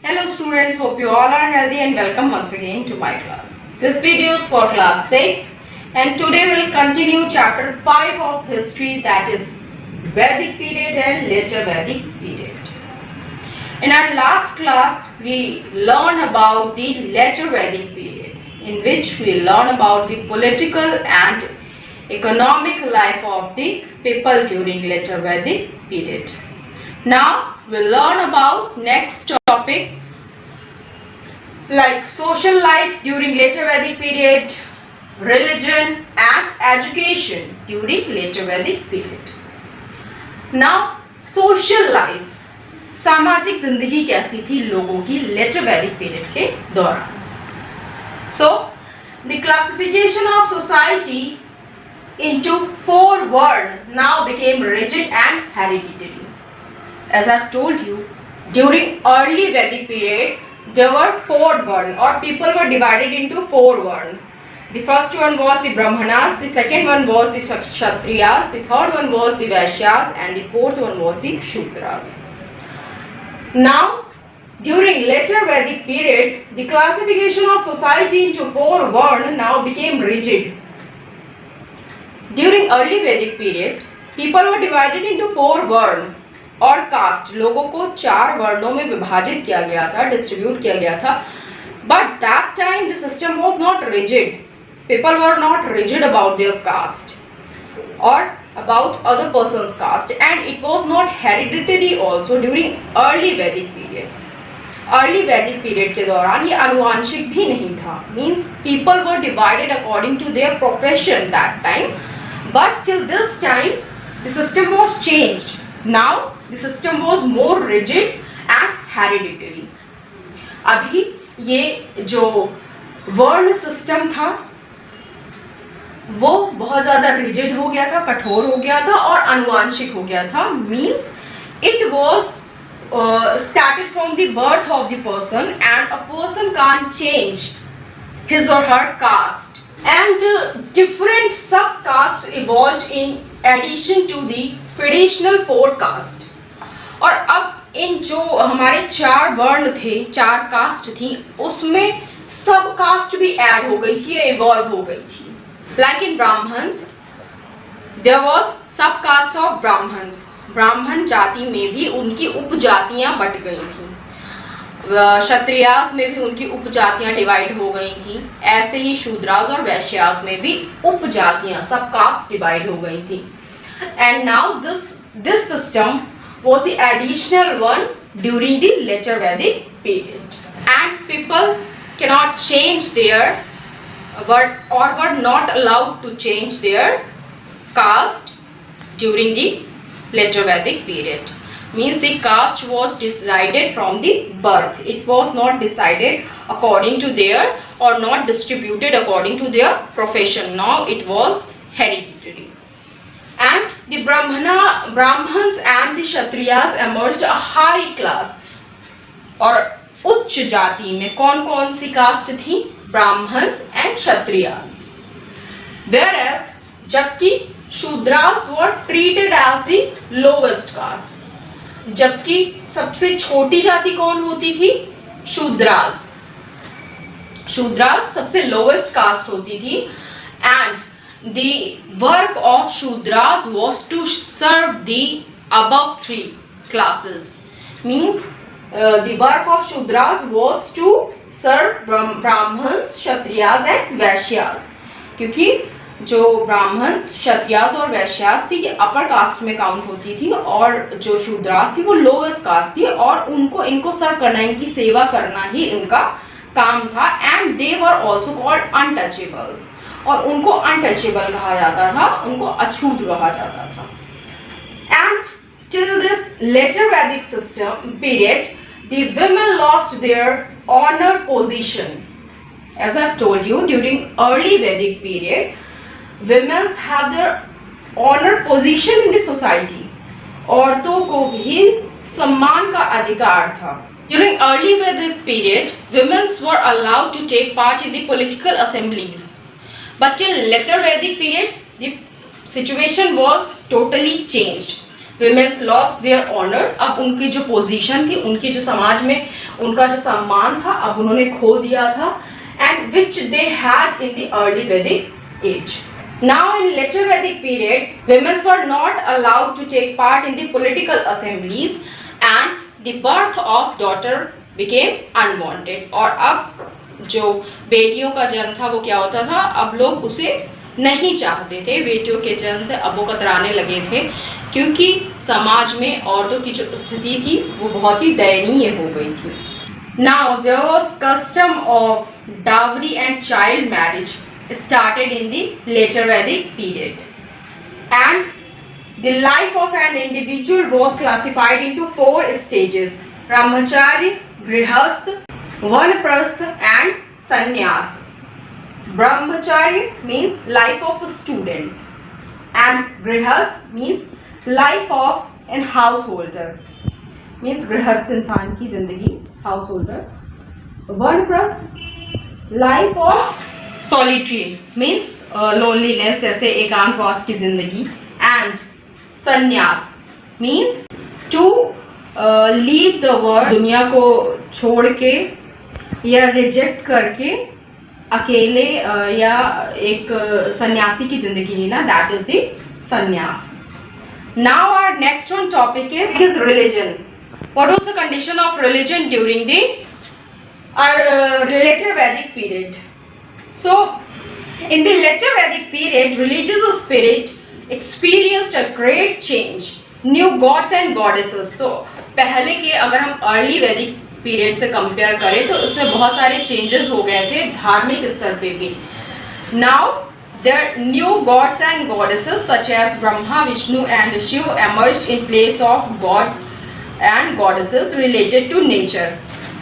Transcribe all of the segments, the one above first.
Hello students, hope you all are healthy and welcome once again to my class. This video is for class 6 and today we will continue chapter 5 of history, that is Vedic period and later Vedic period. In our last class we learned about the later Vedic period, in which we learned about the political and economic life of the people during later Vedic period. Now we'll learn about next topics like social life during later Vedic period, religion and education during later Vedic period. Now social life, सामाजिक जिंदगी कैसी थी लोगों की letter वैदिक period के दौरान. So the classification of society into 4 words now became rigid and hereditary. As I told you, during early Vedic period, there were 4 varna, or people were divided into 4 varna. The first one was the Brahmanas, the second one was the Kshatriyas, the third one was the Vaishyas, and the fourth one was the Shudras. Now, during later Vedic period, the classification of society into 4 varna now became rigid. During early Vedic period, people were divided into 4 varna और cast. लोगों को 4 वर्णों में विभाजित किया गया था, distribute किया गया था. But that time the system was not rigid. People were not rigid about their caste और about other persons caste, and it was not hereditary also during early Vedic period. Early Vedic period के दौरान ये अनुवांशिक भी नहीं था. Means people were divided according to their profession that time, but till this time the system was changed. Now the system was more rigid and hereditary. अभी ये जो वर्ण सिस्टम था वो बहुत ज़्यादा रिजिड हो गया था, कठोर हो गया था और अनुवांशिक हो गया था. Means it was started from the birth of the person, and a person can't change his or her caste, and different subcastes evolved in addition to the traditional 4 caste. और अब इन जो हमारे 4 वर्ण थे, 4 कास्ट थी, उसमें सब कास्ट भी ऐड हो गई थी, इवॉल्व हो गई थी. Like in Brahmins there was sub caste of Brahmins. Brahmin जाति में भी उनकी उपजातियां बट गई थी. क्षत्रियास में भी उनकी उपजातियां डिवाइड हो गई थी. ऐसे ही शूद्रास और वैश्यास में भी उपजातियां, सब कास्ट डिवाइड हो गई थी. And now this system was the additional one during the later Vedic period, and people cannot change their were not allowed to change their caste during the later Vedic period. Means the caste was decided from the birth. It was not decided according to their, or not distributed according to their profession. Now it was hereditary. And the Brahmans and the Kshatriyas emerged a high class. और उच्च जाति में कौन कौन सी cast थी? Brahmans and Kshatriyas. Whereas जबकि Shudras were treated as the lowest caste. जबकि सबसे छोटी जाति कौन होती थी? Shudras. Shudras सबसे lowest caste होती थी. And the work of Shudras was to serve the above 3 classes. Means the work of Shudras was to serve Brahmans, Kshatriyas and Vaishyas. क्योंकि जो ब्राह्मण्स, क्षत्रियास और वैश्यास थी ये अपर कास्ट में काउंट होती थी, और जो शूद्रास थी वो लोवेस्ट कास्ट थी, और उनको इनको सर्व करना, इनकी सेवा करना ही इनका काम था. And they were also called untouchables. और उनको अनटचेबल कहा जाता था, उनको अछूत कहा जाता था. एंड टिल दिस लेटर वैदिक system period the women lost their honor position. As I have told you, during early Vedic period, women have their honor position in the society. औरतों को भी सम्मान का अधिकार था. During early Vedic period, women were allowed to take part in the political assemblies. But till later Vedic period, the situation was totally changed. Women lost their honor. अब उनकी जो पोजीशन थी, उनकी जो समाज में उनका जो सम्मान था अब उन्होंने खो दिया था, and which they had in the early Vedic age. Now in later Vedic period, women were not allowed to take part in the political assemblies and the birth of daughter became unwanted. और अब जो बेटियों का जन्म था वो क्या होता था, अब लोग उसे नहीं चाहते थे। बेटियों के जन्म से अब वो कतराने लगे थे, क्योंकि समाज में औरतों की जो स्थिति थी वो बहुत ही दयनीय हो गई थी। Now there was custom of dowry and child marriage started in the later Vedic period, and the life of an individual was classified into 4 stages: brahmacharya, grihastha, vanaprastha and sannyas. Brahmacharya means life of a student, and grihastha means life of an householder, means गृहस्थ इंसान की जिंदगी, householder. Vanaprastha life of solitary means loneliness, जैसे एकांतवास की जिंदगी. And sannyas means to leave the world, दुनिया को छोड़ के या रिजेक्ट करके अकेले या एक सन्यासी की जिंदगी जीना, दैट इज द संन्यास. Now our next one topic is religion. What was the condition of religion during the later Vedic period? So, in the later Vedic period, religious spirit experienced a great change. New gods and goddesses. तो पहले के अगर हम early Vedic period से compare करें तो इसमें बहुत सारे चेंजेस हो गए थे धार्मिक स्तर पे भी. Now there new gods and goddesses such as Brahma, Vishnu and Shiva emerged in place of god and goddesses related to nature.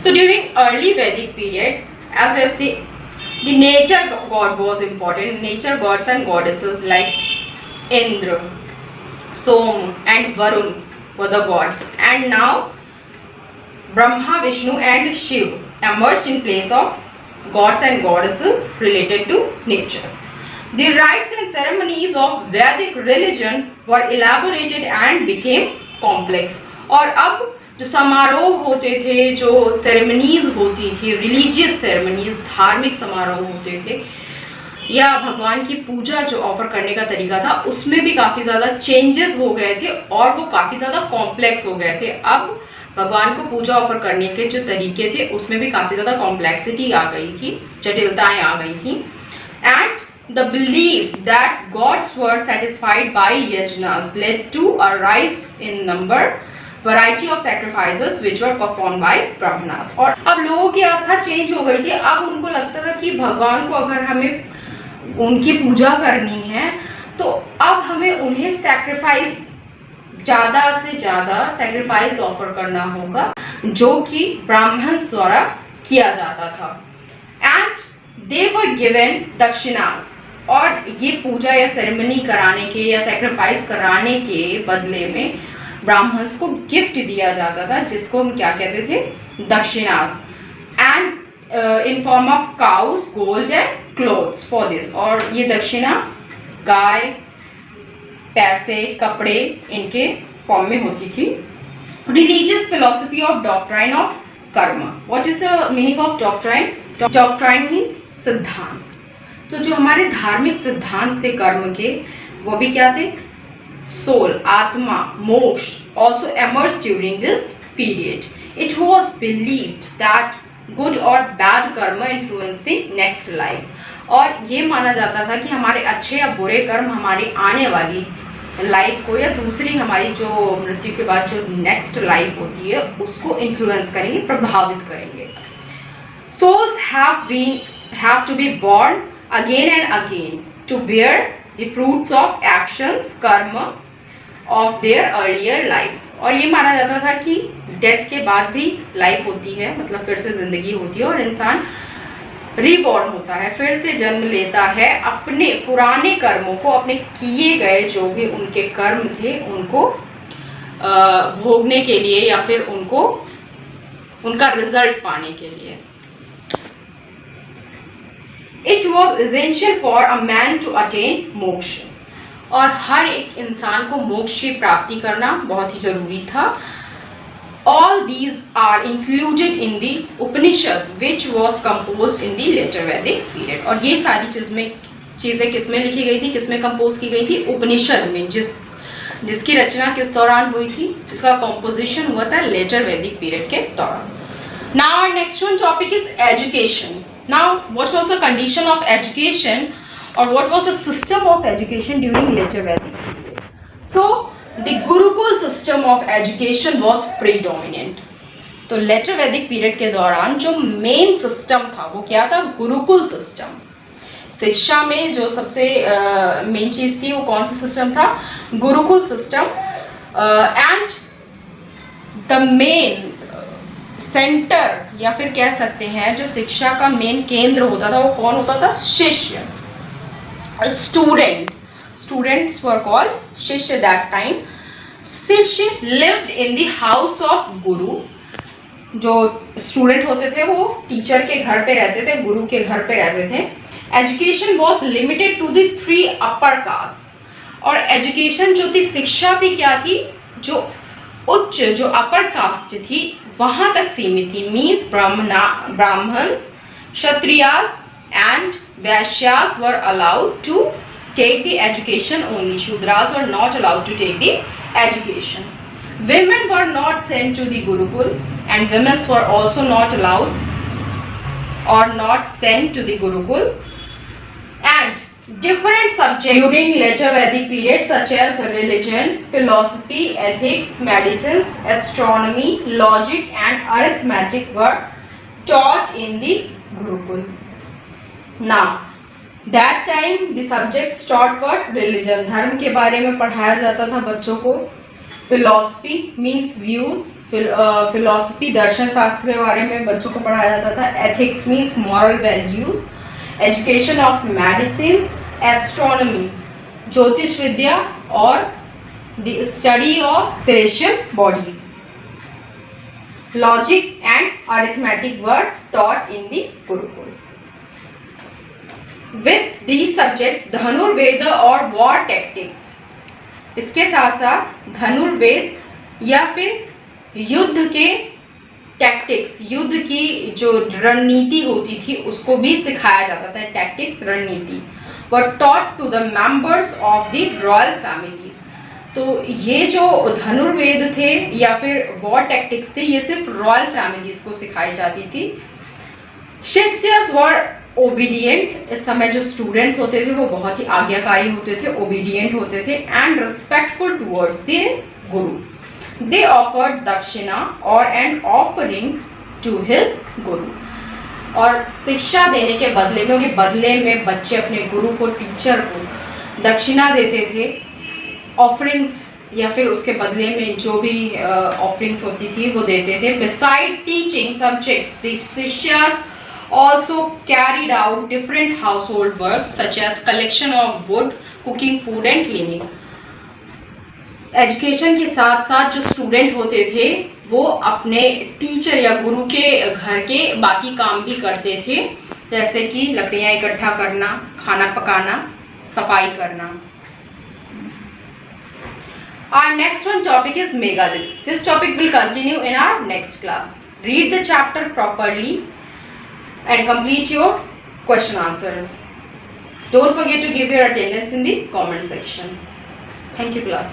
So during early Vedic period, as we have seen, the nature god was important. Nature gods and goddesses like Indra, Som and Varun were the gods, and now Brahma, Vishnu and Shiva emerged in place of gods and goddesses related to nature. The rites and ceremonies of Vedic religion were elaborated and became complex. और अब जो समारोह होते थे, जो ceremonies होती थी, religious ceremonies, धार्मिक समारोह होते थे, या भगवान की पूजा जो ऑफर करने का तरीका था, उसमें भी काफ़ी ज़्यादा चेंजेस हो गए थे और वो काफ़ी ज़्यादा कॉम्प्लेक्स हो गए थे. अब भगवान को पूजा ऑफर करने के जो तरीके थे उसमें भी काफ़ी ज़्यादा कॉम्प्लेक्सिटी आ गई थी, जटिलताएँ आ गई थी. And the belief that gods were satisfied by yajnas led to a rise in number variety of sacrifices which were performed by brahmanas. और अब लोगों की आस्था चेंज हो गई थी. अब उनको लगता था कि भगवान को अगर हमें उनकी पूजा करनी है तो अब हमें उन्हें सैक्रिफाइस, ज़्यादा से ज़्यादा सैक्रिफाइस ऑफर करना होगा, जो कि ब्राह्मण्स द्वारा किया जाता था. एंड दे वर गिवन दक्षिणास, और ये पूजा या सेरेमनी कराने के या सैक्रिफाइस कराने के बदले में ब्राह्मण्स को गिफ्ट दिया जाता था, जिसको हम क्या कहते थे, दक्षिणास. And in form of cows, gold and clothes for this. और ये दक्षिणा गाय, पैसे, कपड़े इनके फॉर्म में होती थी. Religious philosophy of doctrine of karma. What is the meaning of doctrine? Doctrine means सिद्धांत. तो जो हमारे धार्मिक सिद्धांत थे कर्म के, वो भी क्या थे, soul, atma, moksha also emerged during this period. It was believed that good or bad karma influence the next life. और ये माना जाता था कि हमारे अच्छे या बुरे कर्म हमारी आने वाली लाइफ को या दूसरी हमारी जो मृत्यु के बाद जो नेक्स्ट लाइफ होती है उसको इन्फ्लुएंस करेंगे, प्रभावित करेंगे. Souls have to be born again and again to bear the fruits of actions, karma of their earlier lives. और ये माना जाता था कि डेथ के बाद भी लाइफ होती है, मतलब फिर से जिंदगी होती है और इंसान रीबॉर्न होता है, फिर से जन्म लेता है अपने पुराने कर्मों को, अपने किए गए जो भी उनके कर्म थे उनको भोगने के लिए या फिर उनको उनका रिजल्ट पाने के लिए. It was essential for a man to attain मोक्ष. और हर एक इंसान को मोक्ष की प्राप्ति करना बहुत ही ज़रूरी था. All these are included in the Upanishad, which was composed in the later Vedic period. और ये सारी चीज़ें किसमें लिखी गई थी, किसमें कंपोज की गई थी? उपनिषद में, जिसकी रचना किस दौरान हुई थी? इसका कॉम्पोजिशन हुआ था लेटर वैदिक पीरियड के दौरान. Now our next one topic is education. Now what was the condition of education, or what was the system of education during later Vedic period? So the Gurukul system of education was predominant. तो letter वैदिक period के दौरान जो main system था वो क्या था? Gurukul system. शिक्षा में जो सबसे मेन चीज थी वो कौन सा सिस्टम था? Gurukul system. And the main centre, या फिर कह सकते हैं जो शिक्षा का मेन केंद्र होता था वो कौन होता था? शिष्य. Students were called Shishya that time. शिष्य lived in the house of Guru. जो स्टूडेंट होते थे वो टीचर के घर पे रहते थे, गुरु के घर पे रहते थे. Education was limited to the 3 upper caste. और एजुकेशन जो थी, शिक्षा भी क्या थी? जो उच्च, जो अपर कास्ट थी वहां तक सीमित थी. Means Brahmins, Kshatriyas and Vaishyas were allowed to take the education only. Shudras were not allowed to take the education. Women were not sent to the Gurukul, and women were also not allowed or not sent to the Gurukul. And different subjects during later Vedic period such as religion, philosophy, ethics, medicines, astronomy, logic and arithmetic were taught in the Gurukul. Now that time the subjects taught what? Religion, धर्म के बारे में पढ़ाया जाता था बच्चों को. Philosophy means views, philosophy दर्शन शास्त्र के बारे में बच्चों को पढ़ाया जाता था. Ethics means moral values. Education of medicines, astronomy ज्योतिष विद्या और the study of celestial bodies. Logic and arithmetic were taught in the Gurukul. With these subjects धनुर्वेद और war tactics, इसके साथ साथ धनुर्वेद या फिर युद्ध के टैक्टिक्स, युद्ध की जो रणनीति होती थी उसको भी सिखाया जाता था. टैक्टिक्स, रणनीति were taught to the members of the royal families. तो ये जो धनुर्वेद थे या फिर वॉर टैक्टिक्स थे ये सिर्फ रॉयल फैमिलीज को सिखाई जाती थी. शिष्यस वर ओबीडियंट. इस समय जो स्टूडेंट्स होते थे वो बहुत ही आज्ञाकारी होते थे, ओबीडियंट होते थे. And respectful towards the Guru. They offered दक्षिणा और एन ऑफरिंग टू हिज गुरु. और शिक्षा देने के बदले में, उन्हें बदले में बच्चे अपने गुरु को, टीचर को दक्षिणा देते थे, ऑफरिंग्स या फिर उसके बदले में जो भी ऑफरिंग्स होती थी वो देते थे. बिसाइड टीचिंग सब्जेक्ट्स द शिष्यास also carried out different household works such as collection of wood, cooking food and cleaning. Education के साथ साथ जो स्टूडेंट होते थे वो अपने टीचर या गुरु के घर के बाकी काम भी करते थे, जैसे कि लकड़ियाँ इकट्ठा करना, खाना पकाना, सफाई करना. Our next one topic is megaliths. This topic will continue in our next class. Read the chapter properly and complete your question answers. Don't forget to give your attendance in the comment section. Thank you class.